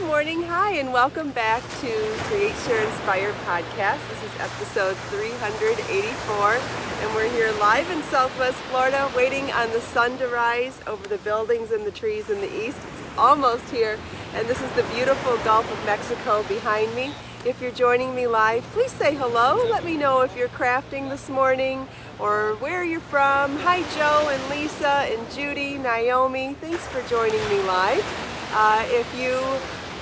Good morning, hi, and welcome back to Create, Share, Inspire podcast. This is episode 384, and we're here live in Southwest Florida, waiting on the sun to rise over the buildings and the trees in the east. It's almost here, and this is the beautiful Gulf of Mexico behind me. If you're joining me live, please say hello. Let me know if you're crafting this morning or where you're from. Hi, Joe and Lisa and Judy, Naomi. Thanks for joining me live. If you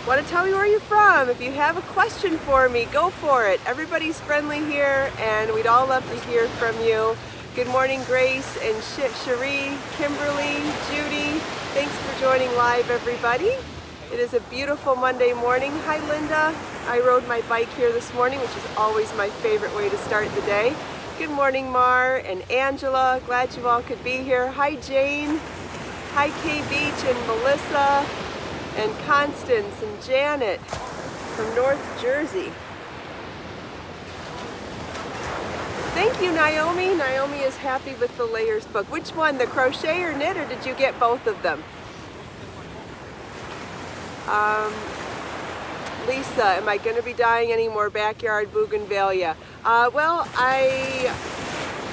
want to tell me where you're from, if you have a question for me, go for it. Everybody's friendly here, and we'd all love to hear from you. Good morning, Grace and Cherie, Kimberly, Judy. Thanks for joining live, everybody. It is a beautiful Monday morning. Hi, Linda. I rode my bike here this morning, which is always my favorite way to start the day. Good morning, Mar and Angela. Glad you all could be here. Hi, Jane. Hi, Kay Beach and Melissa and Constance and Janet from North Jersey. Thank you, Naomi. Naomi is happy with the layers book. Which one, the crochet or knit, or did you get both of them? Lisa, am I going to be dyeing any more backyard bougainvillea? Well,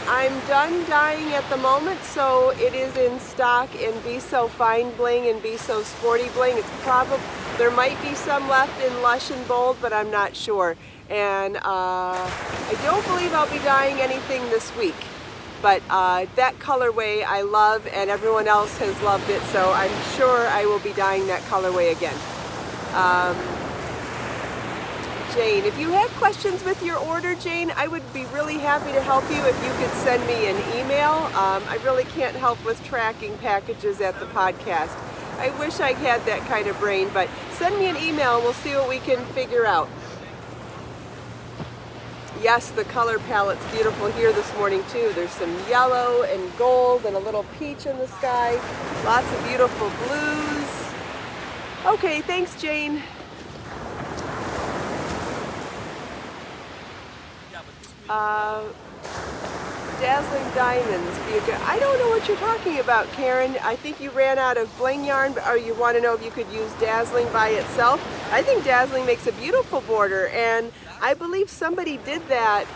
I'm done dyeing at the moment, so it is in stock in Be So Fine Bling and Be So Sporty Bling. It's probably, there might be some left in Lush and Bold, but I'm not sure. And I don't believe I'll be dyeing anything this week. But that colorway I love, and everyone else has loved it, so I'm sure I will be dyeing that colorway again. Jane, if you have questions with your order, Jane, I would be really happy to help you if you could send me an email. I really can't help with tracking packages at the podcast. I wish I had that kind of brain, but send me an email and we'll see what we can figure out. Yes, the color palette's beautiful here this morning too. There's some yellow and gold and a little peach in the sky. Lots of beautiful blues. Okay, thanks, Jane. Dazzling diamonds. I don't know what you're talking about, Karen. I think you ran out of bling yarn, or you want to know if you could use dazzling by itself. I think dazzling makes a beautiful border, and I believe somebody did that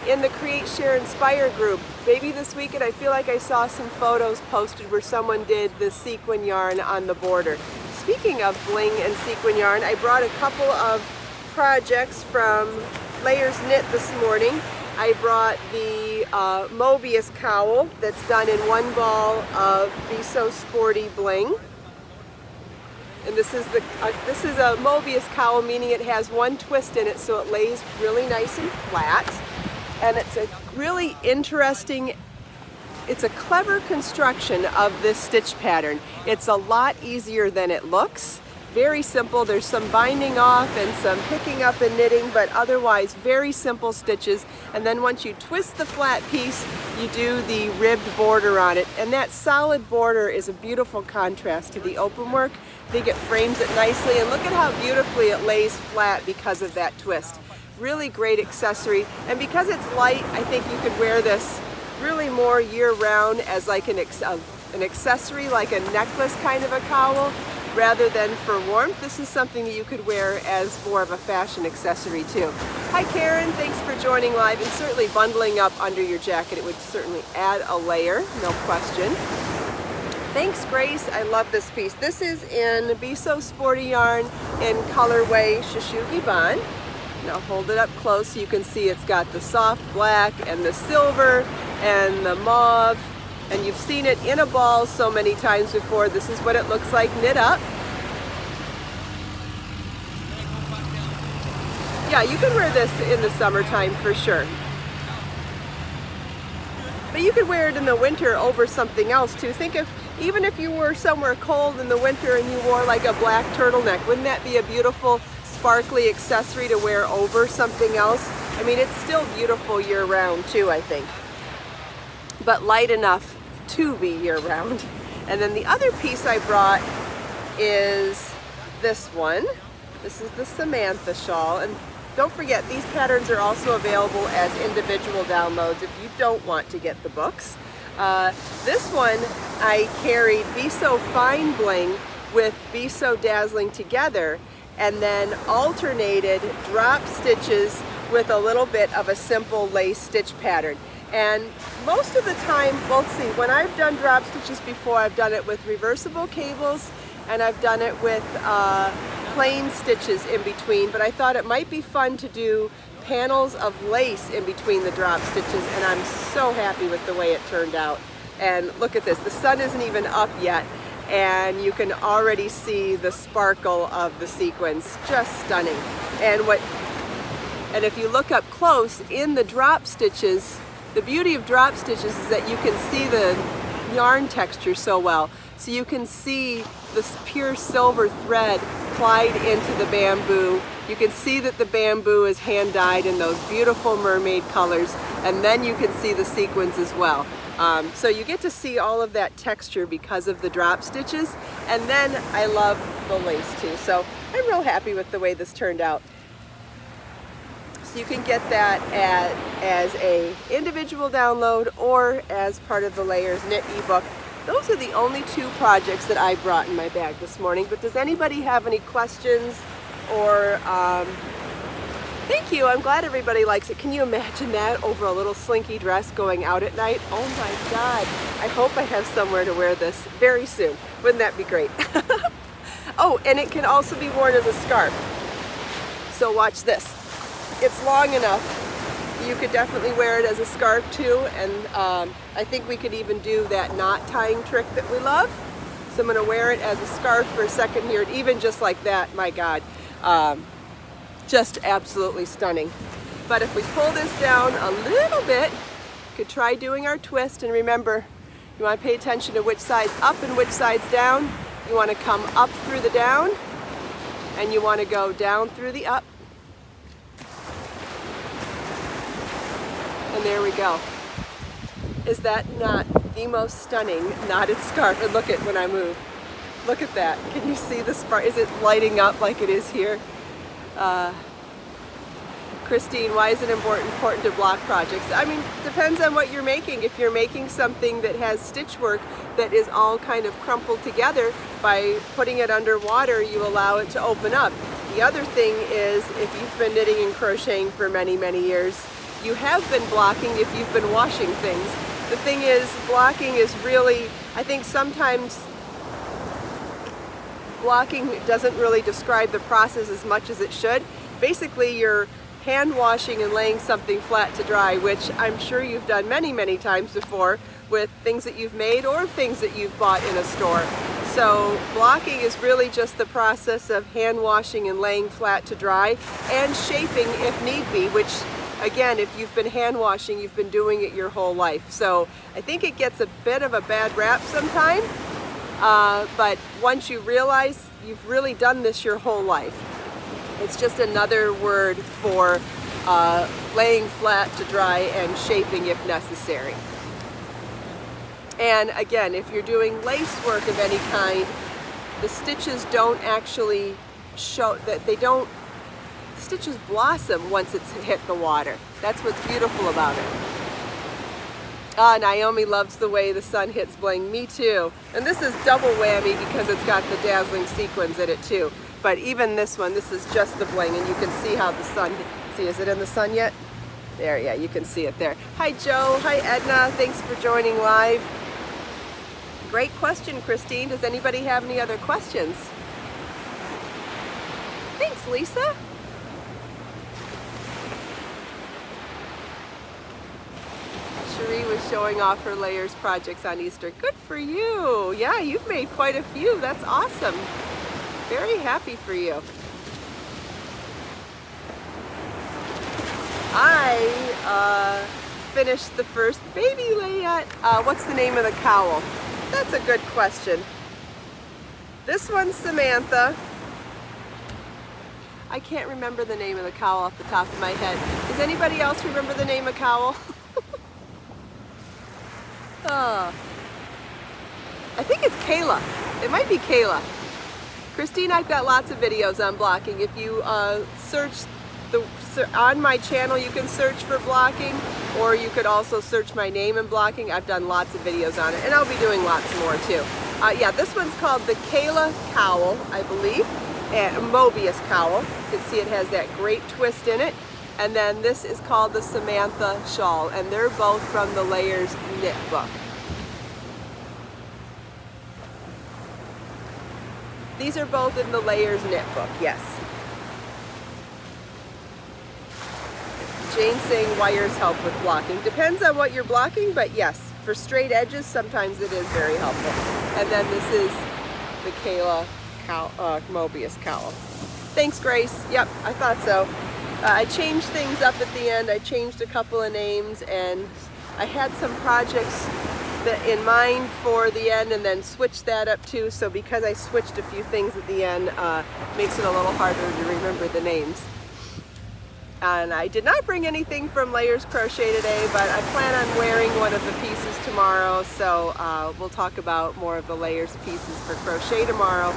in the Create, Share, Inspire group. Maybe this weekend I feel like I saw some photos posted where someone did the sequin yarn on the border. Speaking of bling and sequin yarn, I brought a couple of projects from Layers Knit this morning. I brought the Mobius cowl that's done in one ball of Be So Sporty Bling. And this is a Mobius cowl, meaning it has one twist in it, so it lays really nice and flat. And it's a really interesting, it's a clever construction of this stitch pattern. It's a lot easier than it looks. Very simple. There's some binding off and some picking up and knitting, but otherwise very simple stitches. And then once you twist the flat piece, you do the ribbed border on it. And that solid border is a beautiful contrast to the open work. I think it frames it nicely, and look at how beautifully it lays flat because of that twist. Really great accessory. And because it's light, I think you could wear this really more year-round as like an accessory, like a necklace kind of a cowl, rather than for warmth. This is something that you could wear as more of a fashion accessory too. Hi, Karen, thanks for joining live, and certainly bundling up under your jacket, it would certainly add a layer, no question. Thanks, Grace. I love this piece. This is in Be So Sporty yarn in colorway Shishugi Ban. Now hold it up close so you can see it's got the soft black and the silver and the mauve. And you've seen it in a ball so many times before. This is what it looks like knit up. Yeah, you can wear this in the summertime for sure. But you could wear it in the winter over something else too. Think of, even if you were somewhere cold in the winter and you wore like a black turtleneck, wouldn't that be a beautiful sparkly accessory to wear over something else? I mean, it's still beautiful year-round too, I think. But light enough to be year-round. And then the other piece I brought is this one. This is the Samantha shawl, and don't forget, these patterns are also available as individual downloads if you don't want to get the books. This one I carried Be So Fine Bling with Be So Dazzling together, and then alternated drop stitches with a little bit of a simple lace stitch pattern. And most of the time, we'll see, when I've done drop stitches before, I've done it with reversible cables and I've done it with plain stitches in between, but I thought it might be fun to do panels of lace in between the drop stitches, and I'm so happy with the way it turned out. And look at this, the sun isn't even up yet, and you can already see the sparkle of the sequins. Just stunning. And if you look up close in the drop stitches, the beauty of drop stitches is that you can see the yarn texture so well. So you can see this pure silver thread plied into the bamboo. You can see that the bamboo is hand dyed in those beautiful mermaid colors, and then you can see the sequins as well. So you get to see all of that texture because of the drop stitches, and then I love the lace too. So I'm real happy with the way this turned out. So you can get that as a individual download or as part of the Layers Knit ebook. Those are the only two projects that I brought in my bag this morning, but does anybody have any questions or thank you, I'm glad everybody likes it. Can you imagine that over a little slinky dress going out at night? Oh my God, I hope I have somewhere to wear this very soon. Wouldn't that be great? Oh, and it can also be worn as a scarf. So watch this. It's long enough. You could definitely wear it as a scarf too, and I think we could even do that knot tying trick that we love. So I'm gonna wear it as a scarf for a second here, and even just like that, my God. Just absolutely stunning. But if we pull this down a little bit, we could try doing our twist. And remember, you want to pay attention to which side's up and which side's down. You want to come up through the down, and you want to go down through the up. And there we go. Is that not the most stunning knotted scarf? And look at when I move. Look at that. Can you see the spark? Is it lighting up like it is here? Christine, why is it important to block projects? I mean, depends on what you're making. If you're making something that has stitch work that is all kind of crumpled together, by putting it underwater, you allow it to open up. The other thing is, if you've been knitting and crocheting for many, many years, you have been blocking if you've been washing things. The thing is, blocking is really, I think sometimes blocking doesn't really describe the process as much as it should. Basically, you're hand washing and laying something flat to dry, which I'm sure you've done many, many times before with things that you've made or things that you've bought in a store. So blocking is really just the process of hand washing and laying flat to dry and shaping if need be, which again, if you've been hand washing, you've been doing it your whole life. So I think it gets a bit of a bad rap sometimes. But once you realize you've really done this your whole life, it's just another word for laying flat to dry and shaping if necessary. And again, if you're doing lace work of any kind, the stitches don't actually show that stitches blossom once it's hit the water. That's what's beautiful about it. Naomi loves the way the sun hits bling. Me too. And this is double whammy because it's got the dazzling sequins in it too. But even this one, this is just the bling, and you can see how the sun, see, is it in the sun yet? There, yeah, you can see it there. Hi Joe, hi Edna, thanks for joining live. Great question, Christine. Does anybody have any other questions? Thanks, Lisa. Cherie was showing off her layers projects on Easter. Good for you. Yeah, you've made quite a few. That's awesome. Very happy for you. I finished the first baby layette. What's the name of the cowl? That's a good question. This one's Samantha. I can't remember the name of the cowl off the top of my head. Does anybody else remember the name of cowl? Oh. I think it's Kayla. It might be Kayla. Christine, I've got lots of videos on blocking. If you search on my channel, you can search for blocking, or you could also search my name in blocking. I've done lots of videos on it, and I'll be doing lots more too. Yeah, this one's called the Kayla cowl, I believe, and Mobius cowl. You can see it has that great twist in it. And then this is called the Samantha shawl, and they're both from the Layers knit book. These are both in the Layers knit book, yes. Jane saying wires help with blocking. Depends on what you're blocking, but yes, for straight edges, sometimes it is very helpful. And then this is the Kayla Mobius cowl. Thanks, Grace. Yep, I thought so. I changed things up at the end. I changed a couple of names, and I had some projects in mind for the end and then switched that up too. So because I switched a few things at the end, makes it a little harder to remember the names. And I did not bring anything from Layers Crochet today, but I plan on wearing one of the pieces tomorrow. So we'll talk about more of the Layers pieces for crochet tomorrow.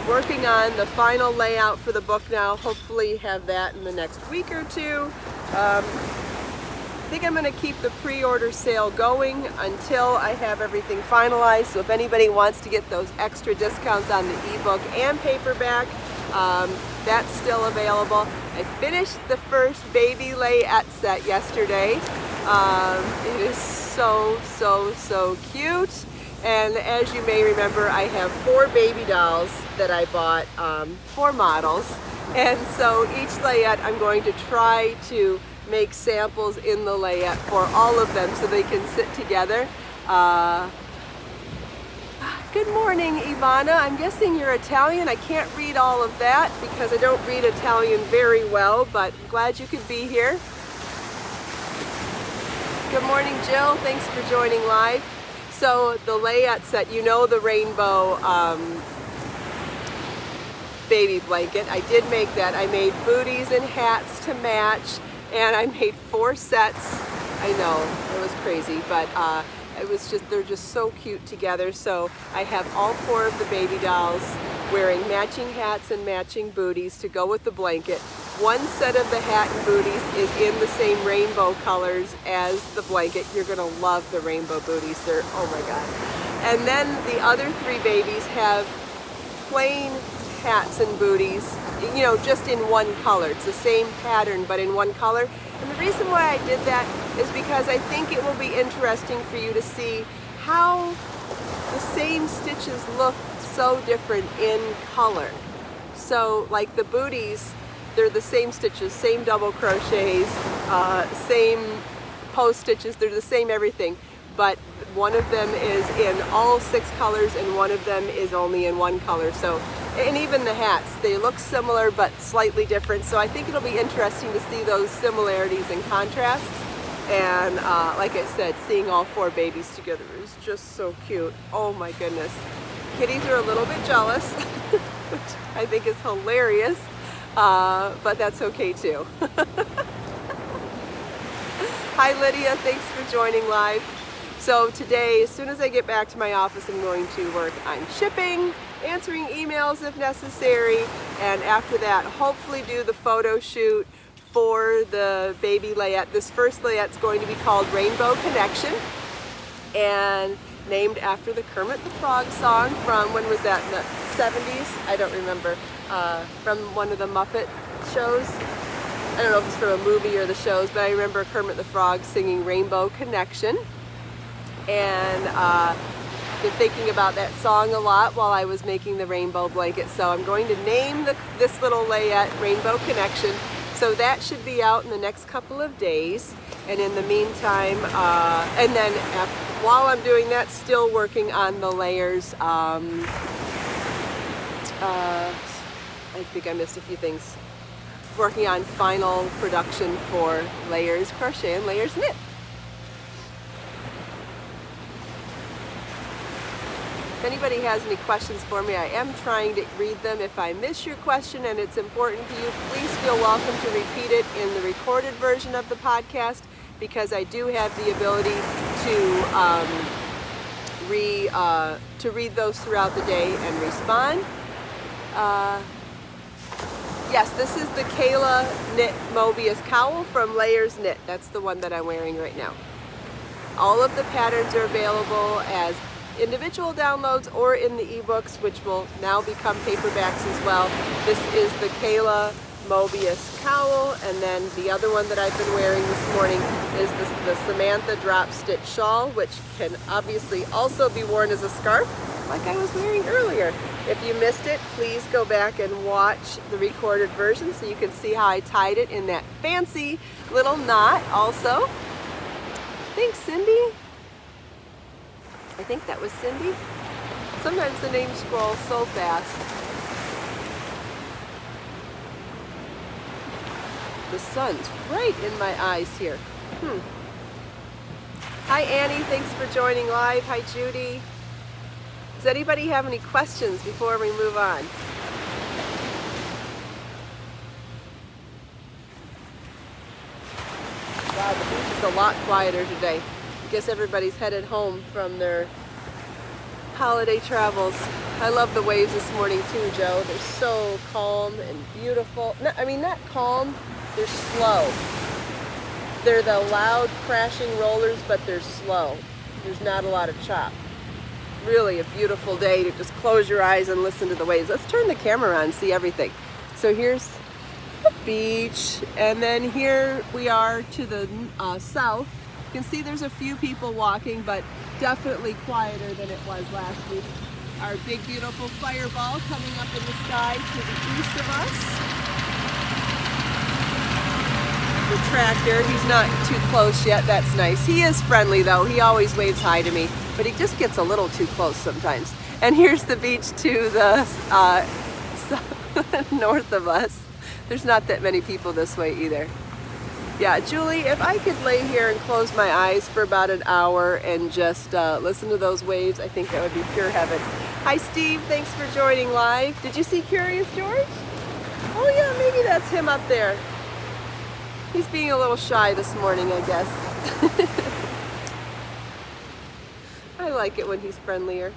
Working on the final layout for the book now. Hopefully have that in the next week or two. I think I'm going to keep the pre-order sale going until I have everything finalized. So if anybody wants to get those extra discounts on the ebook and paperback, that's still available. I finished the first baby layette set yesterday. It is so cute. And as you may remember, I have 4 baby dolls that I bought, 4 models. And so each layette I'm going to try to make samples in the layette for all of them so they can sit together. Good morning, Ivana. I'm guessing you're Italian. I can't read all of that because I don't read Italian very well, but I'm glad you could be here. Good morning, Jill. Thanks for joining live. So the layette set, you know, the rainbow baby blanket. I did make that. I made booties and hats to match, and I made 4 sets. I know, it was crazy, but it was just, they're just so cute together. So I have all 4 of the baby dolls wearing matching hats and matching booties to go with the blanket. One set of the hat and booties is in the same rainbow colors as the blanket. You're gonna love the rainbow booties. They're, oh my God. And then the other 3 babies have plain hats and booties, you know, just in one color. It's the same pattern, but in one color. And the reason why I did that is because I think it will be interesting for you to see how the same stitches look so different in color. So like the booties, they're the same stitches, same double crochets, same post stitches, they're the same everything. But one of them is in all 6 colors and one of them is only in 1 color. So, and even the hats, they look similar but slightly different. So I think it'll be interesting to see those similarities and contrasts. And like I said, seeing all 4 babies together is just so cute. Oh my goodness. Kitties are a little bit jealous, which I think is hilarious, but that's okay too. Hi Lydia, thanks for joining live. So today, as soon as I get back to my office, I'm going to work on shipping, answering emails if necessary, and after that, hopefully do the photo shoot for the baby layette. This first layette's going to be called Rainbow Connection, and named after the Kermit the Frog song from, when was that, in the 70s? I don't remember. From one of the Muppet shows. I don't know if it's from a movie or the shows, but I remember Kermit the Frog singing Rainbow Connection. And been thinking about that song a lot while I was making the rainbow blanket. So I'm going to name this little layette Rainbow Connection. So that should be out in the next couple of days. And in the meantime, and then while I'm doing that, still working on the layers. I think I missed a few things. Working on final production for Layers Crochet and Layers Knit. If anybody has any questions for me, I am trying to read them. If I miss your question and it's important to you, please feel welcome to repeat it in the recorded version of the podcast, because I do have the ability to read those throughout the day and respond. Yes, this is the Kayla Knit Mobius cowl from Layers Knit. That's the one that I'm wearing right now. All of the patterns are available as individual downloads or in the ebooks, which will now become paperbacks as well. This is the Kayla Mobius cowl, and then the other one that I've been wearing this morning is the Samantha drop stitch shawl, which can obviously also be worn as a scarf like I was wearing earlier. If you missed it, please go back and watch the recorded version so you can see how I tied it in that fancy little knot also. Thanks, Cindy. I think that was Cindy. Sometimes the names scroll so fast. The sun's right in my eyes here. Hi Annie, thanks for joining live. Hi Judy. Does anybody have any questions before we move on? Wow, the beach is a lot quieter today. I guess everybody's headed home from their holiday travels. I love the waves this morning too, Joe. They're so calm and beautiful. No, I mean, not calm, they're slow. They're the loud crashing rollers, but they're slow. There's not a lot of chop. Really a beautiful day to just close your eyes and listen to the waves. Let's turn the camera on and see everything. So here's the beach, and then here we are to the south. You can see there's a few people walking, but definitely quieter than it was last week. Our big beautiful fireball coming up in the sky to the east of us. The tractor, he's not too close yet, that's nice. He is friendly though, he always waves hi to me, but he just gets a little too close sometimes. And here's the beach to the north of us. There's not that many people this way either. Yeah, Julie, if I could lay here and close my eyes for about an hour and just listen to those waves, I think that would be pure heaven. Hi Steve, thanks for joining live. Did you see Curious George? Oh yeah, maybe that's him up there. He's being a little shy this morning, I guess. I like it when he's friendlier.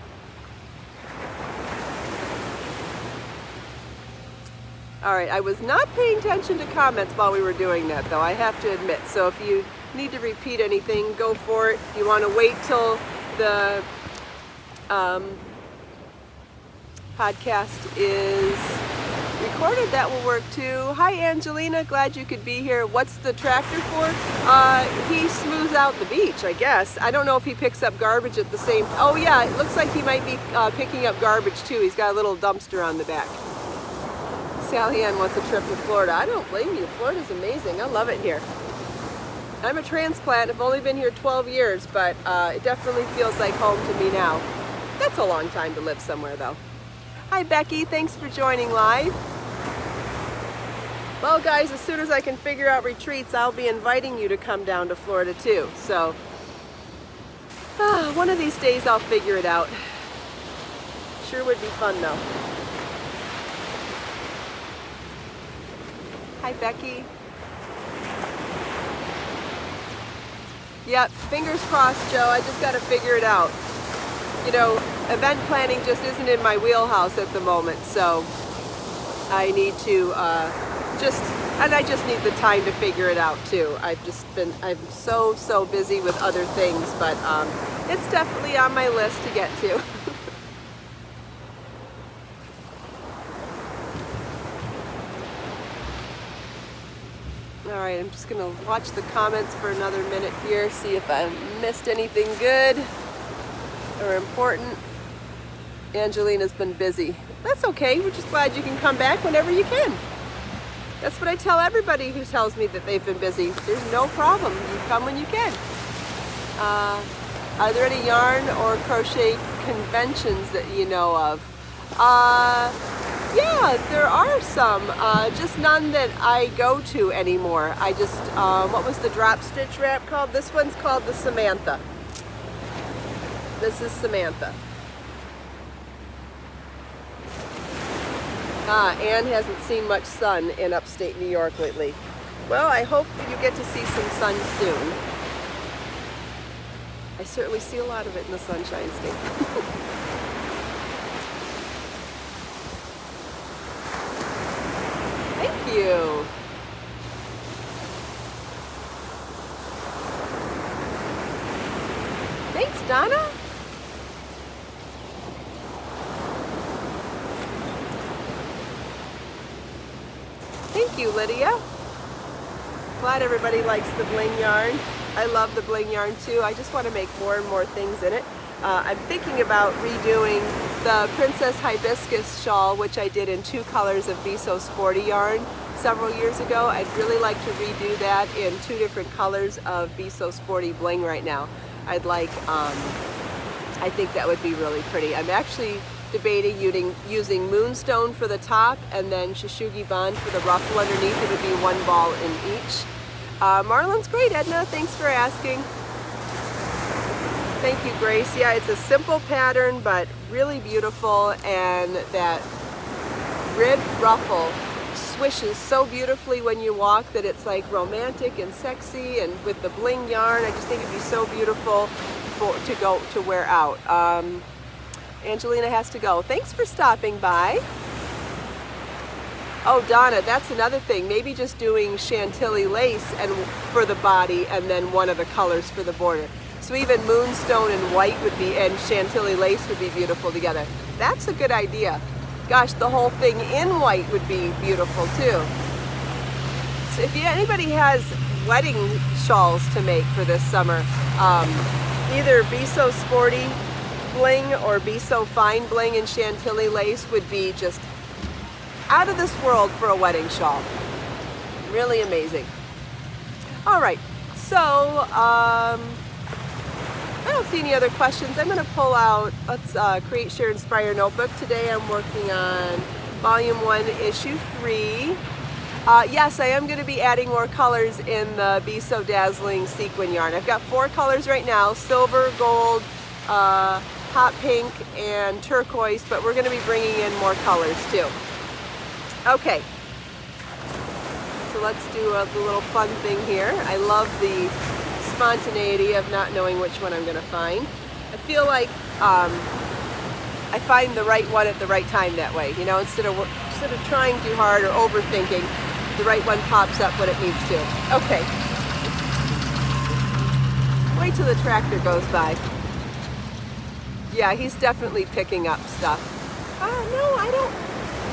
All right, I was not paying attention to comments while we were doing that, though, I have to admit. So if you need to repeat anything, go for it. If you want to wait till the podcast is recorded, that will work too. Hi Angelina, glad you could be here. What's the tractor for? He smooths out the beach, I guess. I don't know if he picks up garbage at the same time. Oh yeah, it looks like he might be picking up garbage too. He's got a little dumpster on the back. Sally Ann wants a trip to Florida. I don't blame you. Florida's amazing. I love it here. I'm a transplant. I've only been here 12 years, but it definitely feels like home to me now. That's a long time to live somewhere though. Hi Becky, thanks for joining live. Well guys, as soon as I can figure out retreats, I'll be inviting you to come down to Florida too. So, one of these days I'll figure it out. Sure would be fun though. Hi Becky. Yep, fingers crossed, Joe. I just got to figure it out. You know, event planning just isn't in my wheelhouse at the moment, so I need to I just need the time to figure it out too. I'm so busy with other things, but it's definitely on my list to get to. All right, I'm just gonna watch the comments for another minute here, see if I missed anything good or important. Angelina's been busy. That's okay, we're just glad you can come back whenever you can. That's what I tell everybody who tells me that they've been busy. There's no problem, you come when you can. Are there any yarn or crochet conventions that you know of? Yeah, there are some, just none that I go to anymore. I just, what was the drop stitch wrap called? This one's called the Samantha. This is Samantha. Anne hasn't seen much sun in upstate New York lately. Well, I hope you get to see some sun soon. I certainly see a lot of it in the Sunshine State. Thank you. Thanks, Donna. Thank you, Lydia. Glad everybody likes the bling yarn. I love the bling yarn too. I just want to make more and more things in it. I'm thinking about redoing the Princess Hibiscus shawl, which I did in 2 colors of Be So Sporty yarn several years ago. I'd really like to redo that in 2 different colors of Be So Sporty bling right now. I'd like, I think that would be really pretty. I'm actually debating using moonstone for the top and then Shishugi Bond for the ruffle underneath. It would be 1 ball in each. Marlin's great, Edna. Thanks for asking. Thank you, Grace. Yeah, it's a simple pattern, but really beautiful, and that rib ruffle swishes so beautifully when you walk that it's like romantic and sexy, and with the bling yarn, I just think it'd be so beautiful to wear out. Angelina has to go. Thanks for stopping by. Oh, Donna, that's another thing. Maybe just doing Chantilly lace and for the body, and then one of the colors for the border. So even moonstone and white would be, and Chantilly lace would be beautiful together. That's a good idea. Gosh, the whole thing in white would be beautiful too. So if anybody has wedding shawls to make for this summer, either Be So Sporty bling or Be So Fine bling and Chantilly lace would be just out of this world for a wedding shawl. Really amazing. All right, so I don't see any other questions. I'm going to pull out, let's Create, Share, Inspire notebook. Today I'm working on Volume 1, Issue 3. Yes, I am going to be adding more colors in the Be So Dazzling sequin yarn. I've got 4 colors right now: silver, gold, hot pink, and turquoise, but we're going to be bringing in more colors too. Okay, so let's do a little fun thing here. I love the spontaneity of not knowing which one I'm going to find. I feel like I find the right one at the right time that way, you know, instead of trying too hard or overthinking. The right one pops up when it needs to. Okay. Wait till the tractor goes by. Yeah, he's definitely picking up stuff. No, I don't.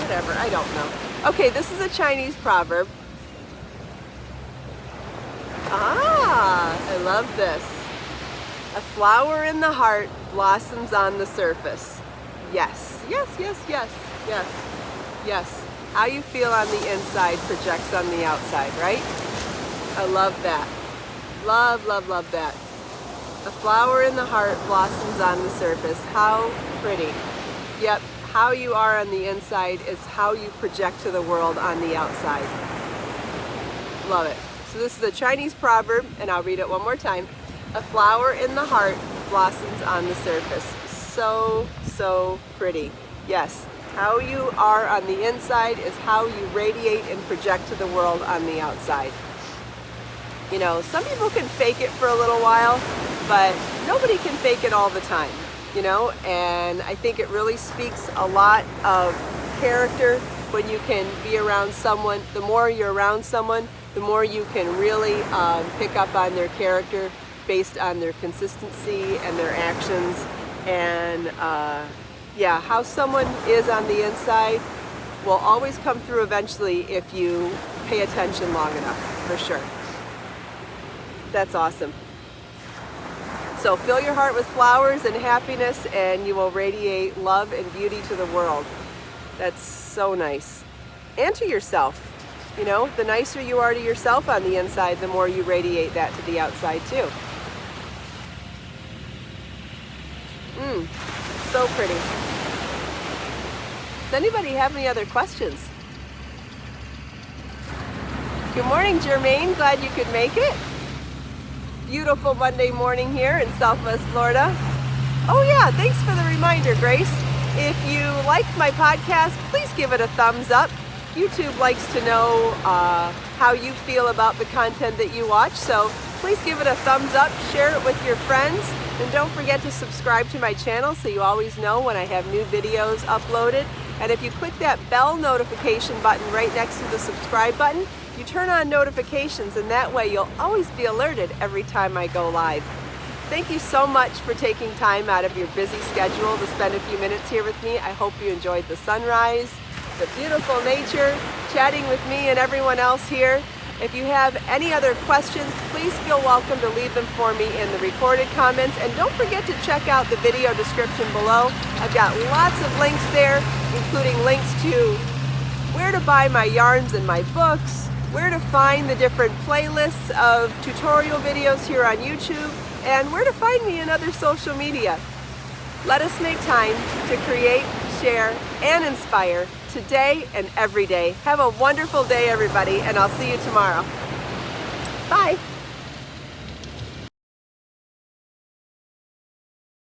Whatever, I don't know. Okay, this is a Chinese proverb. I love this. A flower in the heart blossoms on the surface. Yes, yes, yes, yes, yes, yes. How you feel on the inside projects on the outside, right? I love that. Love, love, love that. A flower in the heart blossoms on the surface. How pretty. Yep, how you are on the inside is how you project to the world on the outside. Love it. So this is a Chinese proverb, and I'll read it one more time. A flower in the heart blossoms on the surface. So, so pretty. Yes, how you are on the inside is how you radiate and project to the world on the outside. You know, some people can fake it for a little while, but nobody can fake it all the time, you know, and I think it really speaks a lot of character when you can be around someone. The more you're around someone, the more you can really pick up on their character based on their consistency and their actions. And yeah, how someone is on the inside will always come through eventually if you pay attention long enough, for sure. That's awesome. So fill your heart with flowers and happiness, and you will radiate love and beauty to the world. That's so nice. And to yourself. You know, the nicer you are to yourself on the inside, the more you radiate that to the outside too. So pretty. Does anybody have any other questions? Good morning, Jermaine. Glad you could make it. Beautiful Monday morning here in Southwest Florida. Oh yeah, thanks for the reminder, Grace. If you like my podcast, please give it a thumbs up. YouTube likes to know how you feel about the content that you watch, so please give it a thumbs up, share it with your friends, and don't forget to subscribe to my channel so you always know when I have new videos uploaded. And if you click that bell notification button right next to the subscribe button, you turn on notifications, and that way you'll always be alerted every time I go live. Thank you so much for taking time out of your busy schedule to spend a few minutes here with me. I hope you enjoyed the sunrise, the beautiful nature, chatting with me and everyone else here. If you have any other questions, please feel welcome to leave them for me in the recorded comments. And don't forget to check out the video description below. I've got lots of links there, including links to where to buy my yarns and my books, where to find the different playlists of tutorial videos here on YouTube, and where to find me in other social media. Let us make time to create, share, and inspire today and every day. Have a wonderful day, everybody, and I'll see you tomorrow. Bye.